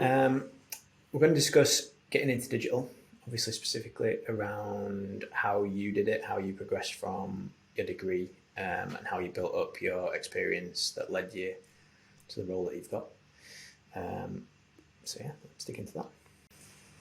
Um, we're going to discuss getting into digital, obviously specifically around how you did it, how you progressed from your degree, and how you built up your experience that led you to the role that you've got. Um, so yeah, let's dig into that.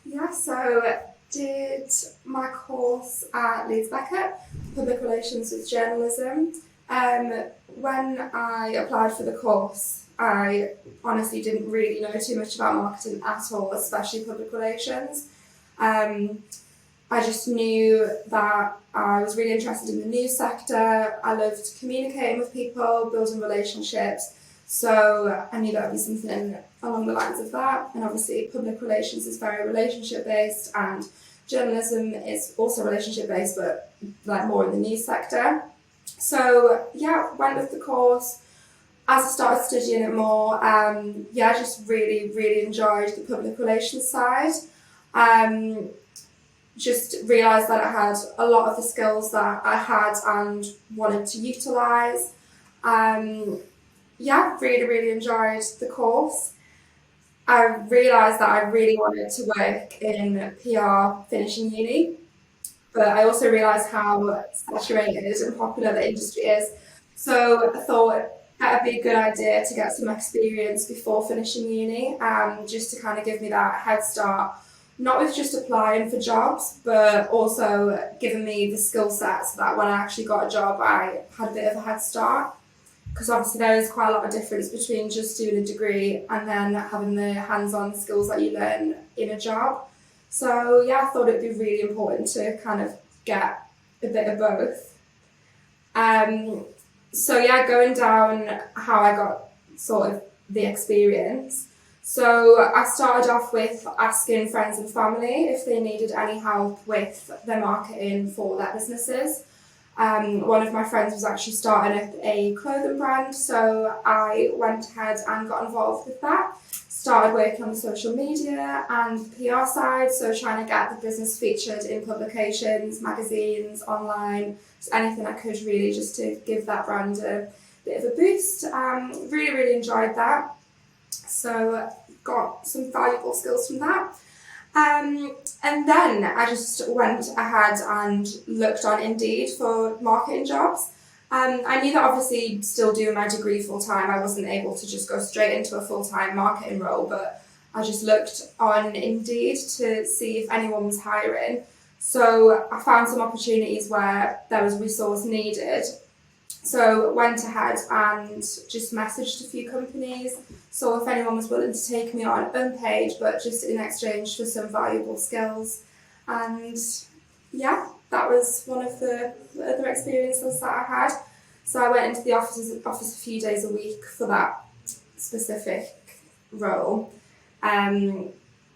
Yeah, so did my course at Leeds Beckett, Public Relations with Journalism. Um, when I applied for the course, I honestly didn't really know too much about marketing at all, especially public relations. Um, I just knew that I was really interested in the news sector. I loved communicating with people, building relationships. So I knew that would be something along the lines of that. And obviously, public relations is very relationship based, and journalism is also relationship based, but like more in the news sector. So yeah, went with the course. As I started studying it more, I just really enjoyed the public relations side. Um, just realised that I had a lot of the skills that I had and wanted to utilise. Um, really enjoyed the course. I realised that I really wanted to work in PR finishing uni, but I also realised how saturated and popular the industry is. So I thought that'd be a good idea to get some experience before finishing uni, just to kind of give me that head start, not with just applying for jobs, but also giving me the skill set so that when I actually got a job, I had a bit of a head start. Because obviously there is quite a lot of difference between just doing a degree and then having the hands-on skills that you learn in a job. So yeah, I thought it'd be really important to kind of get a bit of both. Um, Going down how I got sort of the experience. So I started off with asking friends and family if they needed any help with their marketing for their businesses. One of my friends was actually starting up a clothing brand, so I went ahead and got involved with that. Started working on the social media and PR side, so trying to get the business featured in publications, magazines, online, just anything I could really just to give that brand a bit of a boost. Really enjoyed that. So got some valuable skills from that. And then I just went ahead and looked on Indeed for marketing jobs. I knew that obviously still doing my degree full time, I wasn't able to just go straight into a full time marketing role, but I just looked on Indeed to see if anyone was hiring. So I found some opportunities where there was resource needed. So went ahead and just messaged a few companies, saw if anyone was willing to take me on unpaid, but just in exchange for some valuable skills. And yeah, that was one of the other experiences that I had. So I went into the office a few days a week for that specific role.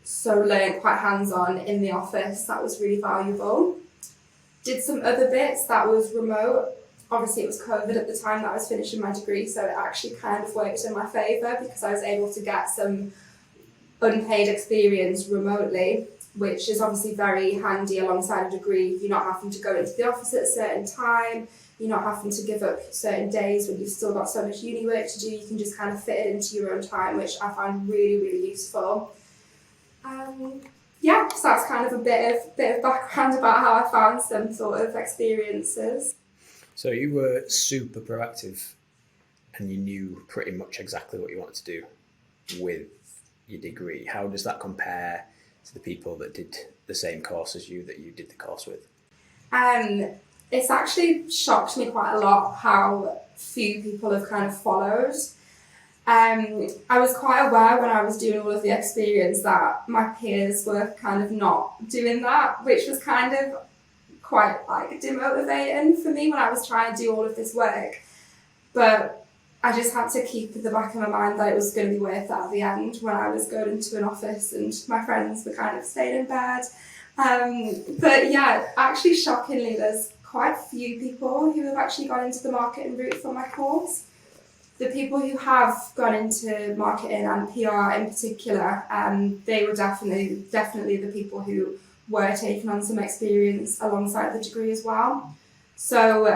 So learned quite hands-on in the office. That was really valuable. Did some other bits that was remote. Obviously it was COVID at the time that I was finishing my degree, so it actually kind of worked in my favour because I was able to get some unpaid experience remotely, which is obviously very handy alongside a degree. You're not having to go into the office at a certain time, you're not having to give up certain days when you've still got so much uni work to do. You can just kind of fit it into your own time, which I find really useful. So that's kind of a bit of background about how I found some sort of experiences. So you were super proactive and you knew pretty much exactly what you wanted to do with your degree. How does that compare to the people that did the same course as you that you did the course with? It's actually shocked me quite a lot how few people have kind of followed. I was quite aware when I was doing all of the experience that my peers were kind of not doing that, which was kind of quite like demotivating for me when I was trying to do all of this work. But I just had to keep in the back of my mind that it was going to be worth it at the end when I was going into an office and my friends were kind of staying in bed. But yeah, actually shockingly, there's quite a few people who have actually gone into the marketing route from my course. The people who have gone into marketing and PR in particular, they were definitely the people who were taking on some experience alongside the degree as well. So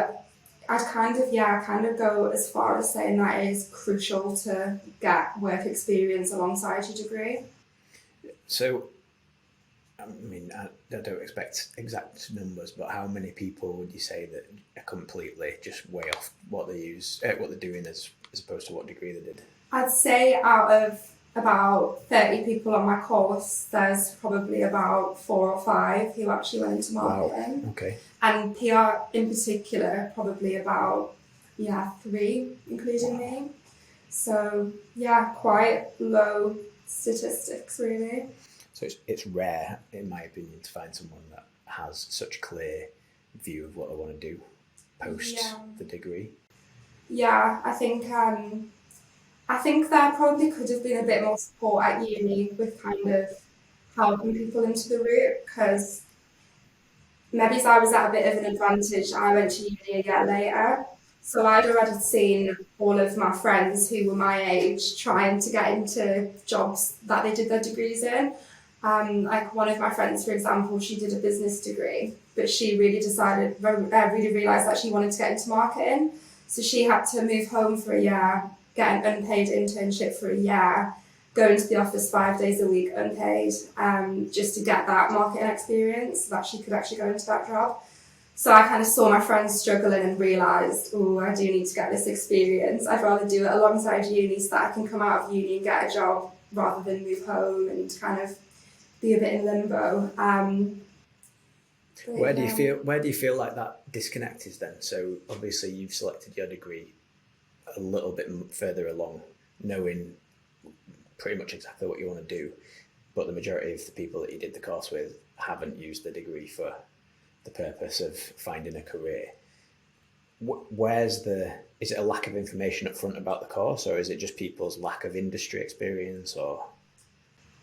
I'd kind of go as far as saying that it is crucial to get work experience alongside your degree. So, I mean, I don't expect exact numbers, but how many people would you say that are completely just way off what they use, what they're doing as opposed to what degree they did? I'd say out of about 30 people on my course, there's probably about 4 or 5 who actually went into Wow. marketing. Okay. And PR in particular, probably about, 3, including Wow. me. So, quite low statistics, really. So it's rare, in my opinion, to find someone that has such a clear view of what they want to do post Yeah. the degree. Yeah, I think there probably could have been a bit more support at uni with kind of helping people into the route because maybe if I was at a bit of an advantage, I went to uni a year later. So I'd already seen all of my friends who were my age trying to get into jobs that they did their degrees in. Like one of my friends, for example, she did a business degree, but she really realised that she wanted to get into marketing. So she had to move home for a year, get an unpaid internship for a year, go into the office 5 days a week unpaid, just to get that marketing experience so that she could actually go into that job. So I kind of saw my friends struggling and realised, oh, I do need to get this experience. I'd rather do it alongside uni so that I can come out of uni and get a job rather than move home and kind of be a bit in limbo. Where do you feel like that disconnect is then? So obviously you've selected your degree a little bit further along, knowing pretty much exactly what you want to do, but the majority of the people that you did the course with haven't used the degree for the purpose of finding a career. Is it a lack of information up front about the course, or is it just people's lack of industry experience, or?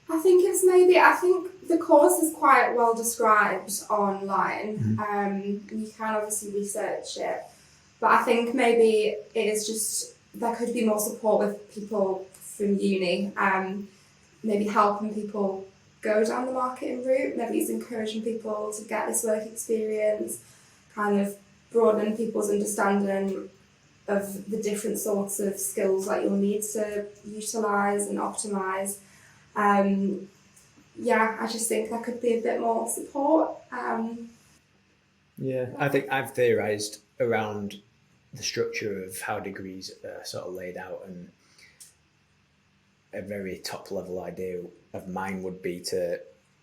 I think the course is quite well described online. You can obviously research it, but I think maybe it is just there could be more support with people from uni, maybe helping people go down the marketing route. Maybe it's encouraging people to get this work experience, kind of broadening people's understanding of the different sorts of skills that you'll need to utilise and optimise. I just think there could be a bit more support. Yeah, I think I've theorised around the structure of how degrees are sort of laid out, and a very top level idea of mine would be to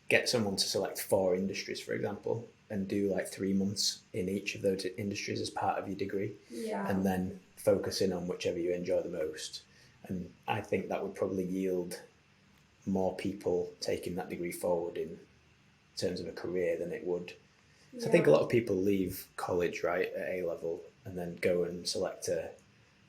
get someone to select 4 industries, for example, and do like 3 months in each of those industries as part of your degree, and then focus in on whichever you enjoy the most. And I think that would probably yield more people taking that degree forward in terms of a career than it would. So I think a lot of people leave college, right, at A level and then go and select a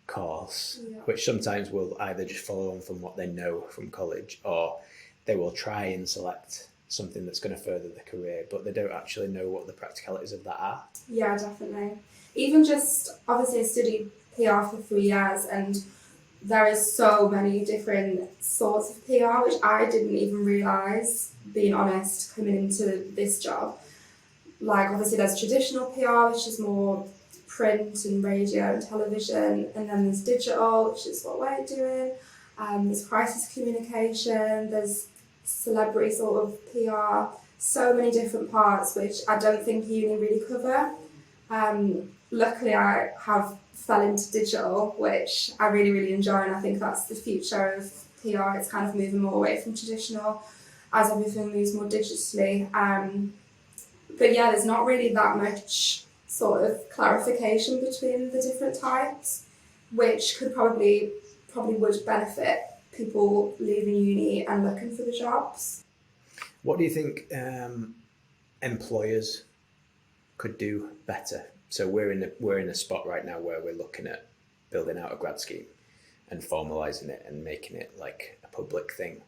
course, which sometimes will either just follow on from what they know from college, or they will try and select something that's going to further the career, but they don't actually know what the practicalities of that are. Yeah, definitely. Even just, obviously I studied PR for 3 years, and there is so many different sorts of PR, which I didn't even realise, being honest, coming into this job. Like, obviously there's traditional PR, which is more print and radio and television, and then there's digital, which is what we're doing. There's crisis communication, there's celebrity sort of PR, so many different parts, which I don't think uni really cover. Luckily I have fell into digital, which I really, really enjoy, and I think that's the future of PR. It's kind of moving more away from traditional as everything moves more digitally. But yeah, there's not really that much sort of clarification between the different types, which could probably would benefit people leaving uni and looking for the jobs. What do you think employers could do better? So we're in a spot right now where we're looking at building out a grad scheme and formalising it and making it like a public thing.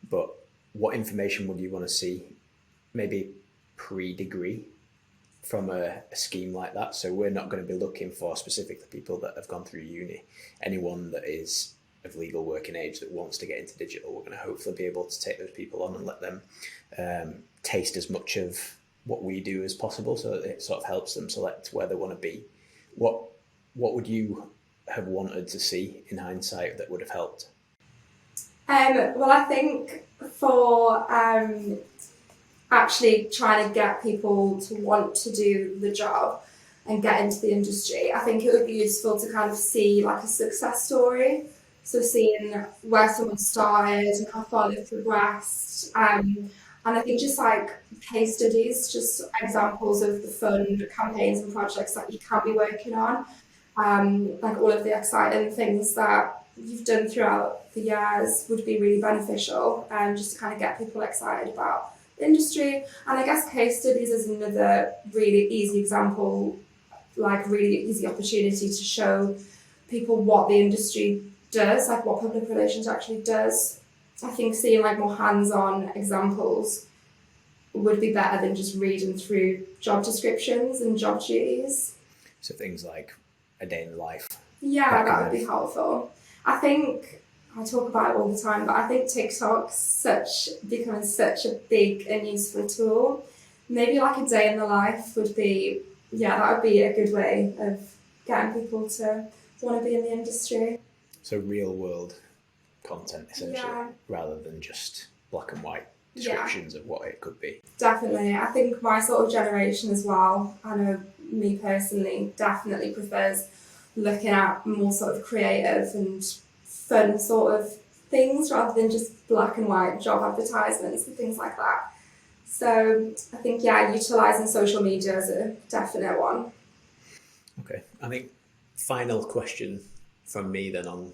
But what information would you want to see, maybe pre-degree, from a scheme like that? So we're not going to be looking for specifically people that have gone through uni. Anyone that is of legal working age that wants to get into digital, we're going to hopefully be able to take those people on and let them taste as much of what we do as possible, so that it sort of helps them select where they want to be. What would you have wanted to see in hindsight that would have helped? Well, I think for actually trying to get people to want to do the job and get into the industry, I think it would be useful to kind of see like a success story. So seeing where someone started and how far they've progressed. And I think just like case studies, just examples of the fun campaigns and projects that you can be working on, like all of the exciting things that you've done throughout the years would be really beneficial, just to kind of get people excited about the industry. And I guess case studies is another really easy example, like really easy opportunity to show people what the industry does, like what public relations actually does. I think seeing like more hands-on examples would be better than just reading through job descriptions and job duties. So things like a day in the life. Yeah, that would be helpful. I think I talk about it all the time, but I think TikTok's becoming such a big and useful tool. Maybe like a day in the life would be, yeah, that would be a good way of getting people to want to be in the industry. So real world content essentially, Yeah. rather than just black and white Yeah, descriptions of what it could be. definitely. I think my sort of generation as well, I know me personally, definitely prefers looking at more sort of creative and fun sort of things rather than just black and white job advertisements and things like that. So I think, yeah, utilising social media is a definite one. Okay, I think final question from me then on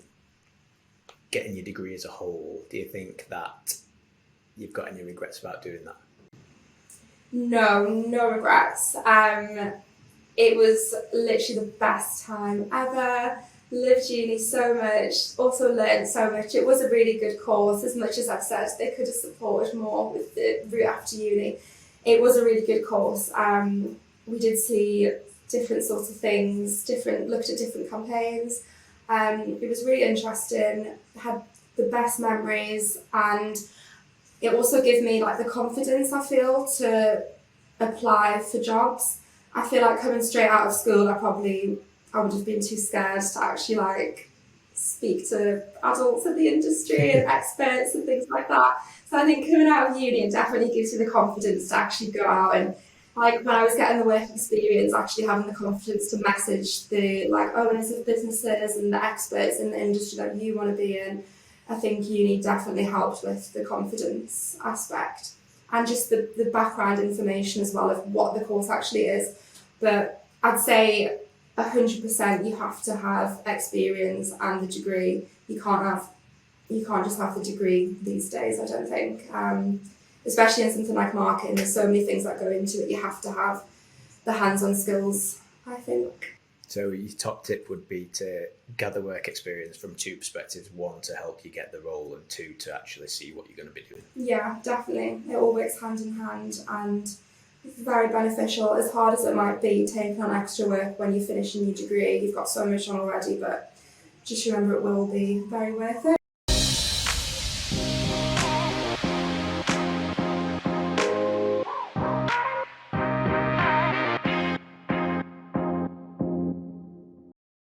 getting your degree as a whole. Do you think that you've got any regrets about doing that? No, no regrets. It was literally the best time ever. Lived uni so much, also learned so much. It was a really good course. As much as I've said they could have supported more with the route after uni, it was a really good course. We did see different sorts of things, looked at different campaigns. It was really interesting. Had the best memories, and it also gave me like the confidence I feel to apply for jobs. I feel like coming straight out of school, I would have been too scared to actually like speak to adults in the industry and experts and things like that. So I think coming out of uni, it definitely gives you the confidence to actually go out and, like, when I was getting the work experience, actually having the confidence to message the like owners of businesses and the experts in the industry that you want to be in. I think uni definitely helped with the confidence aspect and just the background information as well of what the course actually is. But I'd say 100% you have to have experience and the degree. You can't just have the degree these days, I don't think. Especially in something like marketing, there's so many things that go into it. You have to have the hands-on skills, I think. So your top tip would be to gather work experience from two perspectives: one, to help you get the role, and two, to actually see what you're going to be doing. Yeah, definitely. It all works hand in hand and it's very beneficial. As hard as it might be taking on extra work when you finish a new degree, you've got so much on already, but just remember it will be very worth it.